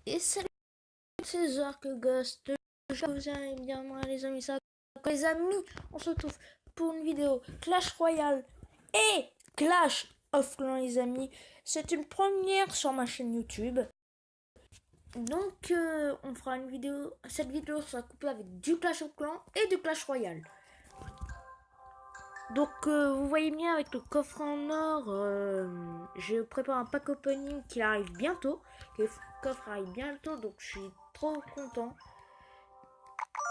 Et salut, c'est Zark Ghost. Je vous aime bien, moi, les amis. Ça, les amis, on se retrouve pour une vidéo Clash Royale et Clash of Clans, les amis. C'est une première sur ma chaîne YouTube. Donc, on fera une vidéo. Cette vidéo sera couplée avec du Clash of Clans et du Clash Royale. Donc, vous voyez bien avec le coffre en or, je prépare un pack opening qui arrive bientôt. Le coffre arrive bientôt, donc je suis trop content.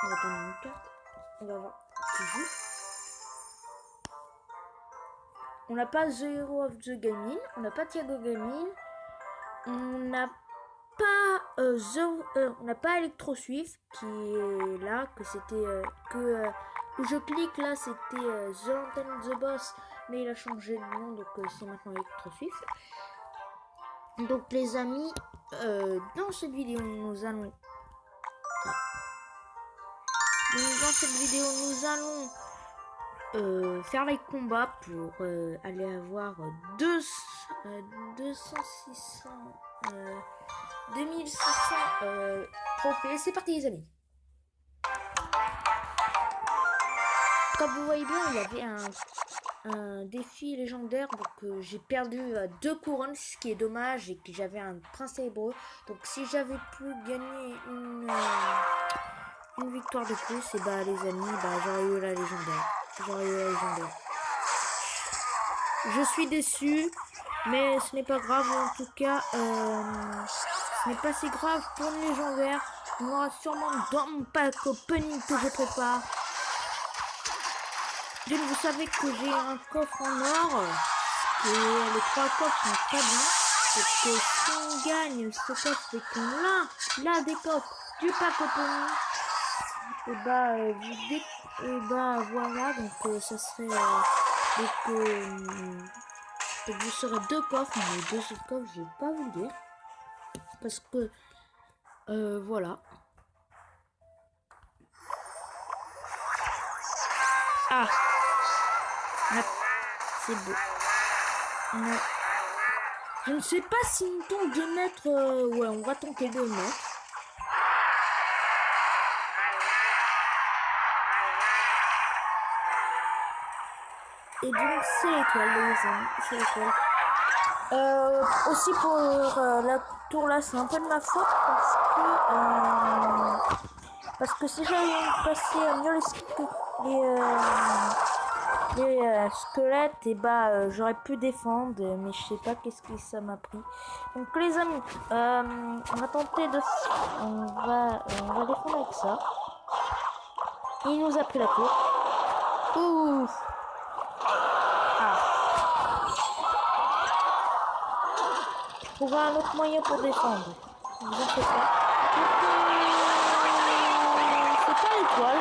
On va prendre une carte. On va voir qui joue. On n'a pas The Hero of the Gaming, on n'a pas Thiago Gaming, on n'a pas on n'a pas Electro Swift qui est là, que c'était où je clique là, c'était The Anthem The Boss, mais il a changé de nom, donc c'est maintenant Electro Swift. Donc les amis, dans cette vidéo nous allons faire les combats pour aller avoir 2600 trophées. C'est parti les amis. Comme vous voyez bien, il y avait un défi légendaire, donc j'ai perdu 2 couronnes, ce qui est dommage, et que j'avais un prince hébreu. Donc si j'avais pu gagner une victoire de plus, et bah les amis, j'aurais eu la légendaire. Je suis déçu, mais ce n'est pas grave. En tout cas, ce n'est pas si grave pour une légendaire. On aura sûrement dans mon pack opening que je prépare. Donc vous savez que j'ai un coffre en or et les 3 coffres sont très bien. Et que si on gagne ce coffre et qu'on a des coffres du pack opening, et voilà, donc ça serait donc vous serez 2 coffres, mais 2 autres coffres je vais pas vous le dire parce que voilà. Ah, c'est beau. Je ne sais pas si on tombe 2 mètres. Ouais, on va tenter 2 mètres. Et donc c'est l'étoile les amis, c'est l'étoile. Aussi pour la tour là, c'est un peu de ma faute parce que si j'avais passé mieux les squelettes, et j'aurais pu défendre, mais je sais pas qu'est-ce que ça m'a pris. Donc les amis, on va tenter de, on va défendre avec ça. Il nous a pris la tour. Ouf. On trouver un autre moyen pour défendre. Ne vous en faites pas. C'est pas l'étoile.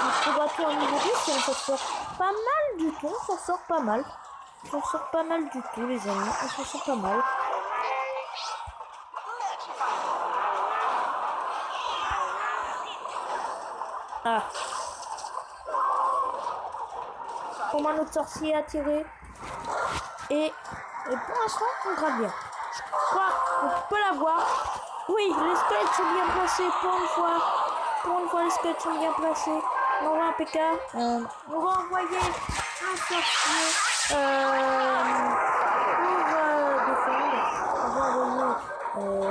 On se battu en niveau 10 et on s'en sort pas mal du tout. On s'en sort pas mal. On s'en sort pas mal du tout les amis. On s'en sort pas mal. Ah. Pour moi notre sorcier a tiré. Et pour l'instant on gratte bien. Je crois qu'on peut l'avoir. Oui, les squelettes sont bien placés pour une fois. Pour une fois, les squelettes sont bien placés. On envoie un PK. On va envoyer un sorcier pour défendre. On va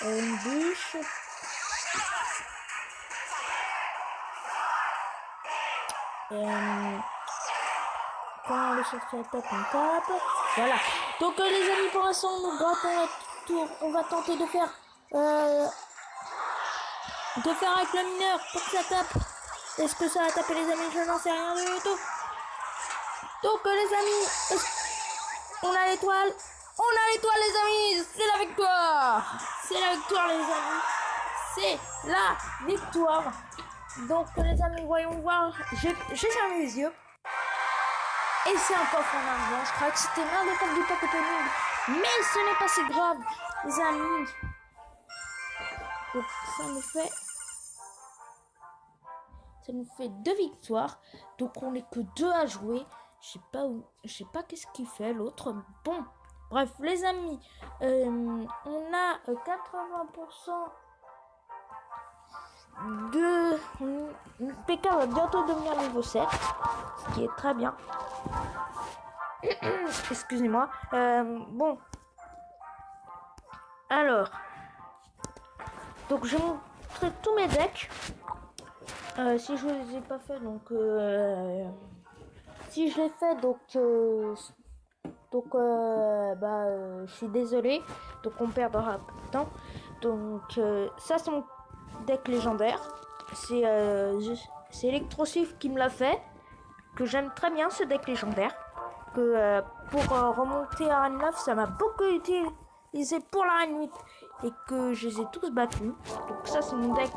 envoyer une bûche. Quand le sorcier attaque, on tape. Voilà. Donc les amis, pour l'instant, nous grattons notre tour. On va tenter de faire avec le mineur pour que ça tape. Est-ce que ça va taper les amis? Je n'en sais rien du tout. Donc les amis, on a l'étoile. On a l'étoile les amis. C'est la victoire. C'est la victoire les amis. C'est la victoire. Donc les amis, voyons voir. J'ai fermé les yeux. Et c'est un coffre en argent. Je crois que c'était l'un des coffres du pack opening. Mais ce n'est pas si grave, les amis. Donc ça nous fait 2 victoires. Donc on n'est que 2 à jouer. Je sais pas qu'est-ce qu'il fait l'autre. Bon, Bref, les amis, on a 80% de... PK va bientôt devenir niveau 7, ce qui est très bien. Excusez-moi. Bon. Alors. Donc, je vais montrer tous mes decks. Si je les ai pas fait, donc... si je l'ai fait, donc... je suis désolée. Donc, on perdra un peu de temps. Donc, ça, c'est mon deck légendaire. C'est Electrosif qui me l'a fait. Que j'aime très bien, ce deck légendaire. Que pour remonter à Arène 9, ça m'a beaucoup utilisé pour l'Arène 8. Et que je les ai tous battus. Donc, ça, c'est mon deck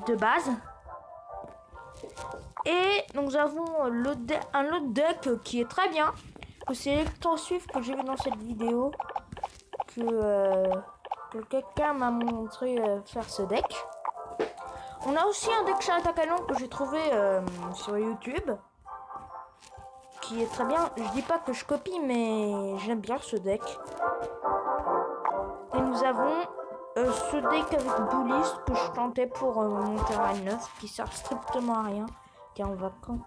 de base. Et nous avons un autre deck qui est très bien. Que c'est Electrosif que j'ai vu dans cette vidéo. Que quelqu'un m'a montré faire ce deck. On a aussi un deck charrette à canon que j'ai trouvé sur YouTube. Qui est très bien. Je dis pas que je copie, mais j'aime bien ce deck. Et nous avons ce deck avec Bullist que je tentais pour mon terrain 9 qui sert strictement à rien. Qui est en vacances.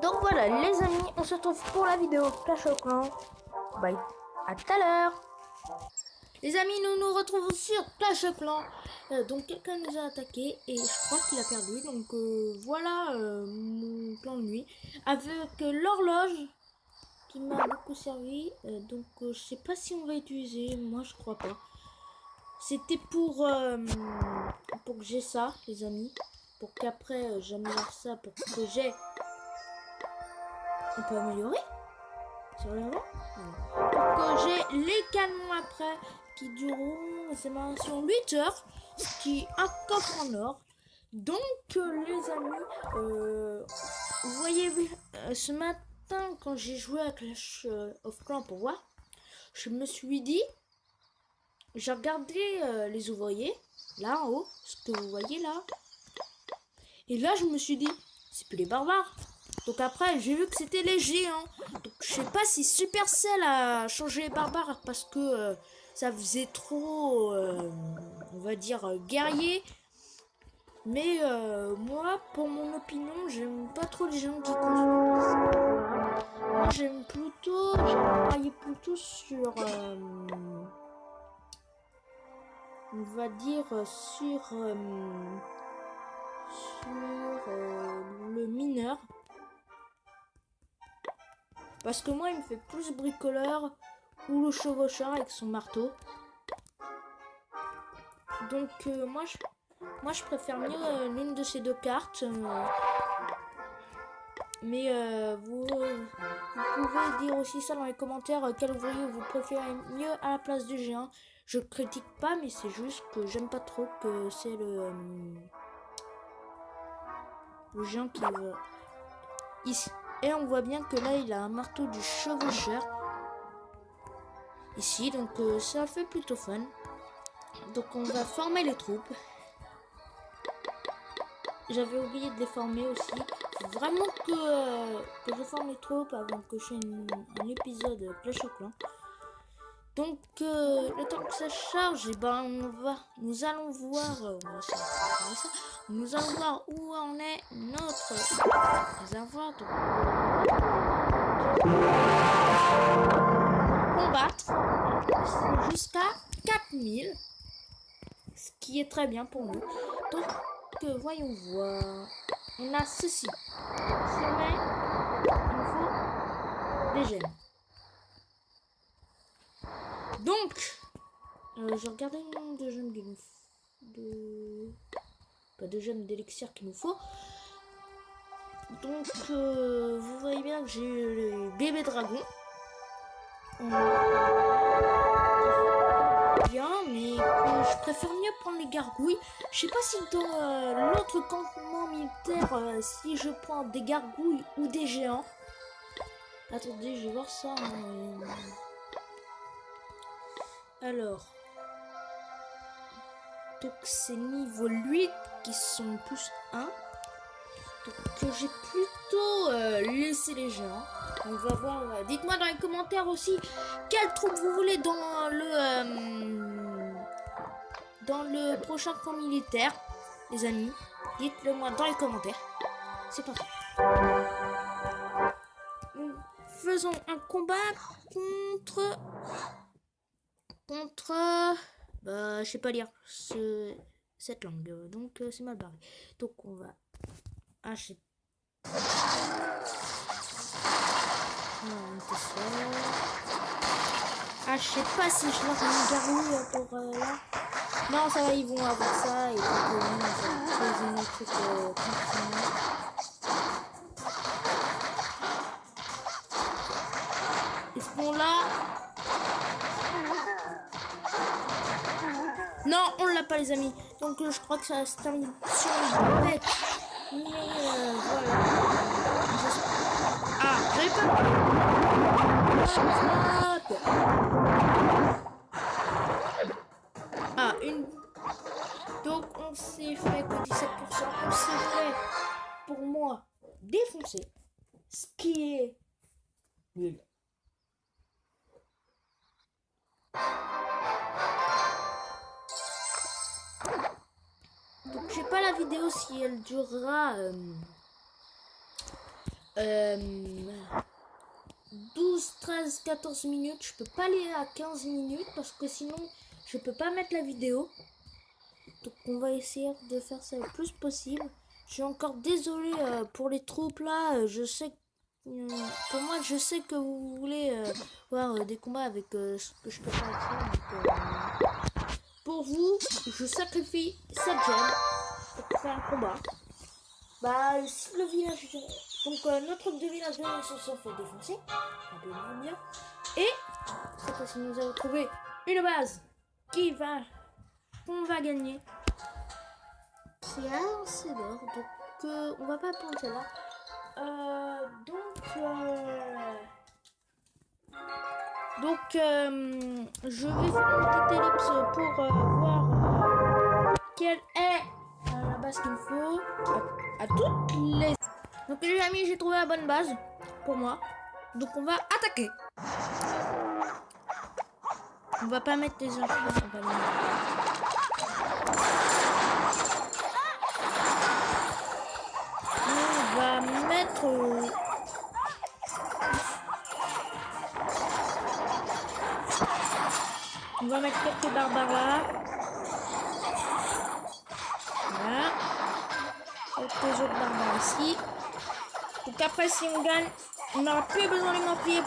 Donc voilà les amis, on se retrouve pour la vidéo Clash of Clans. Bye, à tout à l'heure. Les amis, nous nous retrouvons sur Clash of Clans. Donc quelqu'un nous a attaqué et je crois qu'il a perdu. Donc voilà mon plan de nuit. Avec l'horloge qui m'a beaucoup servi. Donc je sais pas si on va utiliser. Moi je crois pas. C'était pour que j'ai ça les amis. Pour qu'après j'améliore ça. Pour que j'ai... On peut améliorer sérieusement? Pour que j'ai les canons après qui dureront ces mentions 8 heures, ce qui est un coffre en or. Donc les amis, vous voyez ce matin quand j'ai joué à Clash of Clans pour voir, je me suis dit, j'ai regardé les ouvriers là en haut, ce que vous voyez là, et là je me suis dit, c'est plus les barbares. Donc après, j'ai vu que c'était les géants. Donc je sais pas si Supercell a changé les barbares parce que ça faisait trop, on va dire, guerrier. Mais moi, pour mon opinion, j'aime pas trop les géants qui construisent. Moi, j'aime parier plutôt sur, on va dire, sur le mineur. Parce que moi, il me fait plus bricoleur ou le chevaucheur avec son marteau. Donc, moi, je préfère mieux l'une de ces deux cartes. Mais vous pouvez dire aussi ça dans les commentaires. Quel ouvrier vous préférez mieux à la place du géant. Je critique pas, mais c'est juste que j'aime pas trop que c'est le géant qui veut. Ici. Et on voit bien que là, il a un marteau du chevaucheur. Ici, donc ça fait plutôt fun. Donc on va former les troupes. J'avais oublié de les former aussi. Faut vraiment que je forme les troupes avant que je fasse un épisode Clash of Clans. Donc le temps que ça charge, et ben nous allons voir où en est notre réservoir. Combattre jusqu'à 4000, ce qui est très bien pour nous. Donc voyons voir. On a ceci. Sommet, il nous faut des gemmes. Donc, je regardais le nombre de gemmes pas de gemmes d'élixir qu'il nous faut. Donc, vous voyez bien que j'ai les bébés dragons. Bien, mais je préfère mieux prendre les gargouilles. Je sais pas si dans l'autre campement militaire, si je prends des gargouilles ou des géants. Attendez, je vais voir ça. Alors, donc c'est niveau 8 qui sont plus 1. Donc j'ai plutôt laissé les gens. On va voir. Dites-moi dans les commentaires aussi quelle troupe vous voulez dans le prochain camp militaire, les amis. Dites-le moi dans les commentaires. C'est parti. Nous faisons un combat contre je sais pas lire cette langue, donc c'est mal barré. Donc on va acheter. Ah, je sais pas si je leur ai une garou pour là. Non, ça va, ils vont avoir ça et donc nous on va poser nos trucs tranquillement. Ils seront là. Non, on l'a pas les amis. Donc je crois que ça se termine sur une bête. Mais voilà. Ah, j'avais pas. Ah, une. Donc on s'est fait que 17%. On s'est fait, pour moi, défoncer. Ce qui est nul. Donc je sais pas la vidéo si elle durera 12, 13, 14 minutes. Je peux pas aller à 15 minutes parce que sinon je peux pas mettre la vidéo. Donc on va essayer de faire ça le plus possible. Je suis encore désolée pour les troupes là. Je sais que moi je sais que vous voulez voir des combats avec ce que je peux faire avec ça. Donc, pour vous, je sacrifie 7 gemmes pour faire un combat. Bah, si le village. Donc, notre troupe de villageois se sont fait défoncer. Bien. Et cette fois-ci, nous avons trouvé une base qu'on va gagner. Qui a assez d'or. Donc, on va pas prendre celle-là. Je vais faire une petite ellipse pour voir quelle est la base qu'il me faut à toutes les. Donc les amis, j'ai trouvé la bonne base pour moi. Donc on va attaquer. On va pas mettre les infos. On va mettre. On va mettre quelques barbares là. Voilà. Quelques autres barbares ici. Donc après, si on gagne, on n'aura plus besoin de m'appuyer.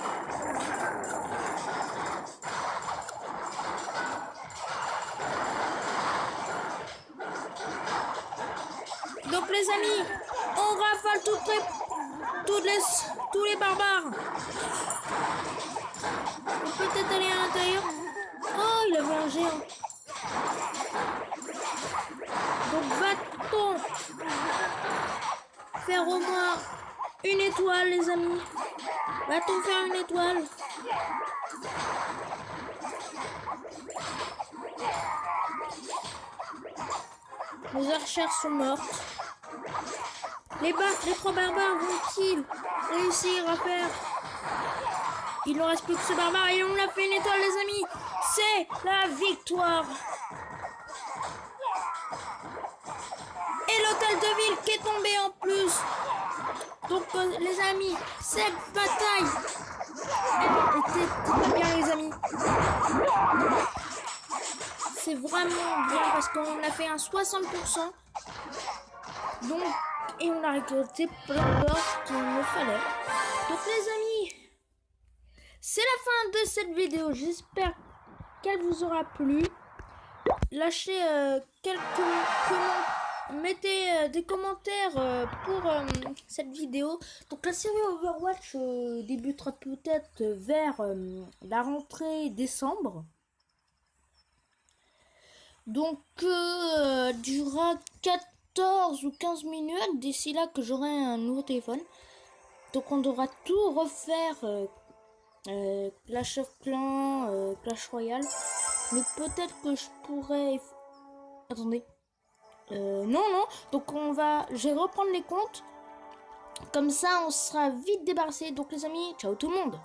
Donc les amis, on rafale tous les barbares. On peut peut-être aller à l'intérieur. Oh, il avait un géant. Donc va-t-on faire au moins une étoile, les amis? Va-t-on faire une étoile? Les archères sont mortes. Les 3 barbares vont-ils réussir à faire? Il ne reste plus que ce barbare et on a fait une étoile, les amis. C'est la victoire. Et l'hôtel de ville qui est tombé en plus. Donc les amis, cette bataille était très bien, les amis. C'est vraiment bien parce qu'on a fait un 60%. Donc, et on a récolté plein d'or qu'il me fallait. Donc les amis, c'est la fin de cette vidéo. J'espère qu'elle vous aura plu. Lâchez quelques commentaires. Mettez des commentaires pour cette vidéo. Donc la série Overwatch débutera peut-être vers la rentrée décembre. Donc durera 14 ou 15 minutes d'ici là que j'aurai un nouveau téléphone. Donc on devra tout refaire. Clash of Clans, Clash Royale. Mais peut-être que je pourrais. Attendez. Non. Donc je vais reprendre les comptes Comme ça, on sera vite débarrassé. Donc les amis, ciao tout le monde.